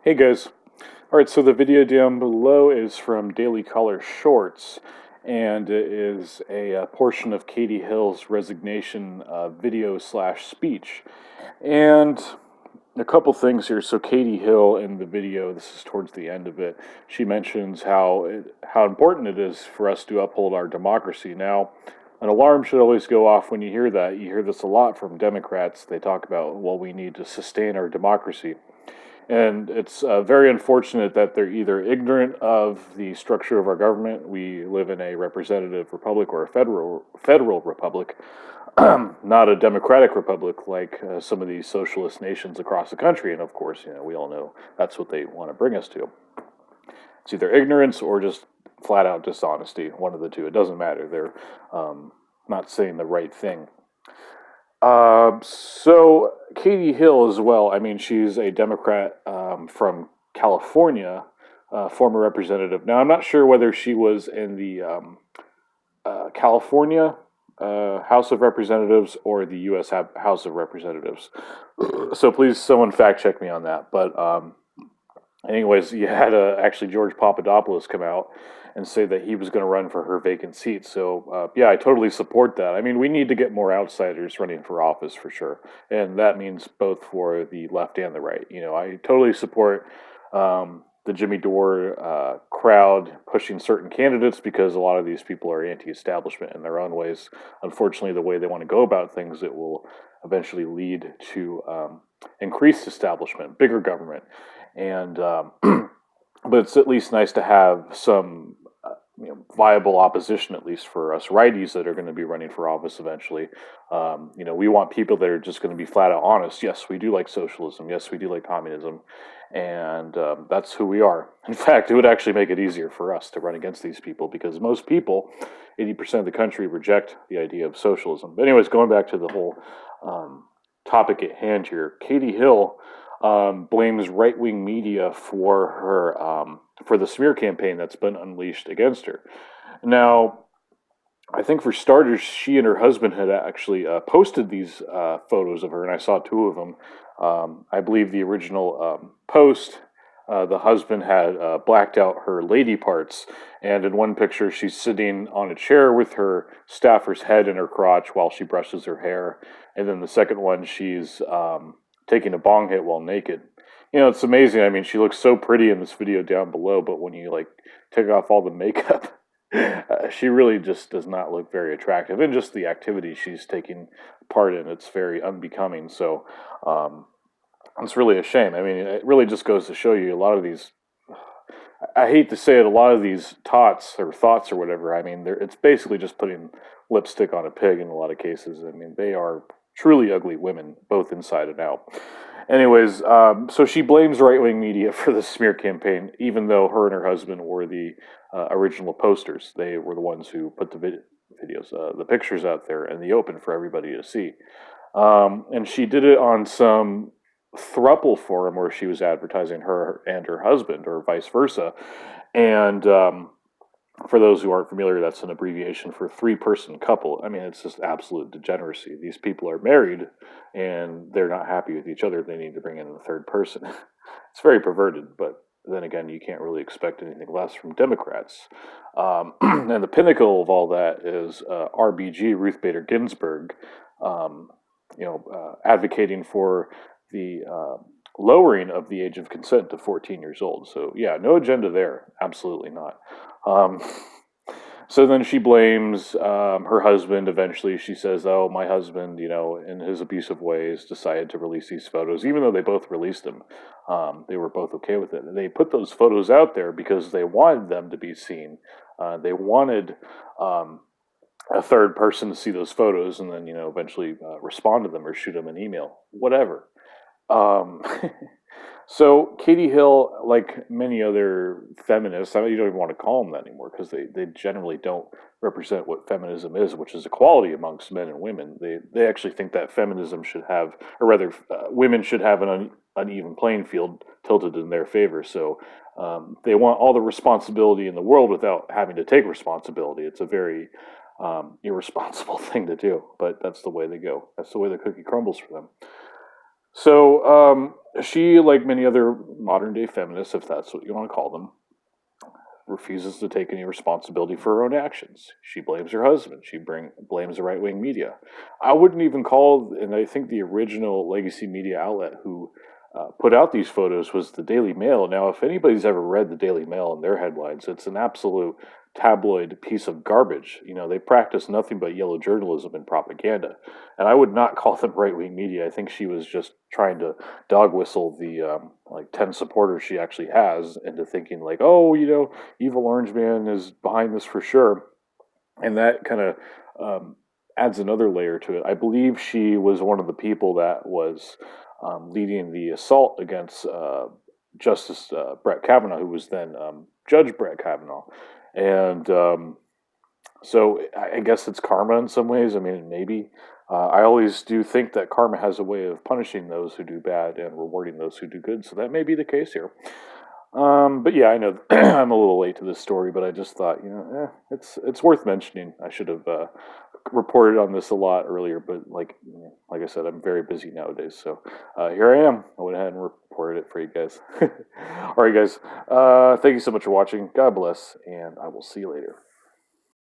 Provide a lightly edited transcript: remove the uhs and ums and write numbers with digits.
Hey guys. All right, so the video down below is from Daily Caller Shorts, and it is a portion of Katie Hill's resignation video slash speech. And a couple things here. So Katie Hill in the video, this is towards the end of it, she mentions how important it is for us to uphold our democracy. Now, an alarm should always go off when you hear that. You hear this a lot from Democrats. They talk about, well, we need to sustain our democracy. And it's very unfortunate that they're either ignorant of the structure of our government. We live in a representative republic or a federal republic, not a democratic republic like some of these socialist nations across the country. And of course, we all know that's what they want to bring us to. It's either ignorance or just flat out dishonesty. One of the two. It doesn't matter. They're not saying the right thing. So Katie Hill as well. I mean, she's a Democrat from California, former representative. Now, I'm not sure whether she was in the California House of Representatives or the U.S. House of Representatives. So please, someone fact check me on that. But anyways, you had actually George Papadopoulos come out and say that he was going to run for her vacant seat. So, yeah, I totally support that. I mean, we need to get more outsiders running for office for sure. And that means both for the left and the right. I totally support the Jimmy Dore crowd pushing certain candidates because a lot of these people are anti-establishment in their own ways. Unfortunately, the way they want to go about things, it will eventually lead to increased establishment, bigger government. And but it's at least nice to have some viable opposition, at least for us righties that are going to be running for office eventually. We want people that are just going to be flat out honest. Yes, we do like socialism. Yes, we do like communism. And that's who we are. In fact, it would actually make it easier for us to run against these people because most people, 80% of the country, reject the idea of socialism. But anyways, going back to the whole topic at hand here, Katie Hill blames right-wing media for for the smear campaign that's been unleashed against her. Now, I think for starters, she and her husband had actually posted these photos of her, and I saw two of them. I believe the original post, the husband had blacked out her lady parts, and in one picture, she's sitting on a chair with her staffer's head in her crotch while she brushes her hair, and then the second one, she's taking a bong hit while naked. It's amazing. I mean, she looks so pretty in this video down below, but when you take off all the makeup, she really just does not look very attractive. And just the activity she's taking part in, it's very unbecoming. So it's really a shame. I mean, it really just goes to show you a lot of these. I hate to say it, a lot of these thoughts or whatever. I mean, it's basically just putting lipstick on a pig in a lot of cases. I mean, they are truly ugly women, both inside and out. Anyways, so she blames right-wing media for the smear campaign, even though her and her husband were the original posters. They were the ones who put the videos, the pictures out there in the open for everybody to see. And she did it on some throuple forum where she was advertising her and her husband, or vice versa. And for those who aren't familiar, that's an abbreviation for three-person couple. I mean, it's just absolute degeneracy. These people are married, and they're not happy with each other. They need to bring in a third person. It's very perverted, but then again, you can't really expect anything less from Democrats. And the pinnacle of all that is RBG, Ruth Bader Ginsburg, advocating for the lowering of the age of consent to 14 years old. So, yeah, no agenda there. Absolutely not. So then she blames her husband. Eventually, she says, "Oh, my husband, in his abusive ways, decided to release these photos, even though they both released them. They were both okay with it. They put those photos out there because they wanted them to be seen. They wanted a third person to see those photos, and then eventually respond to them or shoot them an email, whatever." So Katie Hill, like many other feminists, you don't even want to call them that anymore because they generally don't represent what feminism is, which is equality amongst men and women. They actually think that feminism should have, or rather, women should have an uneven playing field tilted in their favor. So they want all the responsibility in the world without having to take responsibility. It's a very irresponsible thing to do, but that's the way they go. That's the way the cookie crumbles for them. So she, like many other modern day feminist, if that's what you want to call them, refuses to take any responsibility for her own actions. She blames her husband. She blames the right wing media. I wouldn't even call, and I think the original legacy media outlet who put out these photos was the Daily Mail. Now, if anybody's ever read the Daily Mail and their headlines, it's an absolute tabloid piece of garbage. You know, they practice nothing but yellow journalism and propaganda. And I would not call them right wing media. I think she was just trying to dog whistle the like 10 supporters she actually has into thinking, like, oh, you know, Evil Orange Man is behind this for sure. And that kind of adds another layer to it. I believe she was one of the people that was leading the assault against Justice Brett Kavanaugh, who was then Judge Brett Kavanaugh. And so I guess it's karma in some ways. I mean, maybe. I always do think that karma has a way of punishing those who do bad and rewarding those who do good. So that may be the case here. But yeah, I know I'm a little late to this story, but I just thought, you know, it's worth mentioning. I should have reported on this a lot earlier, but like I said, I'm very busy nowadays. So here I am. I went ahead and reported it for you guys. All right, guys. Thank you so much for watching. God bless, and I will see you later.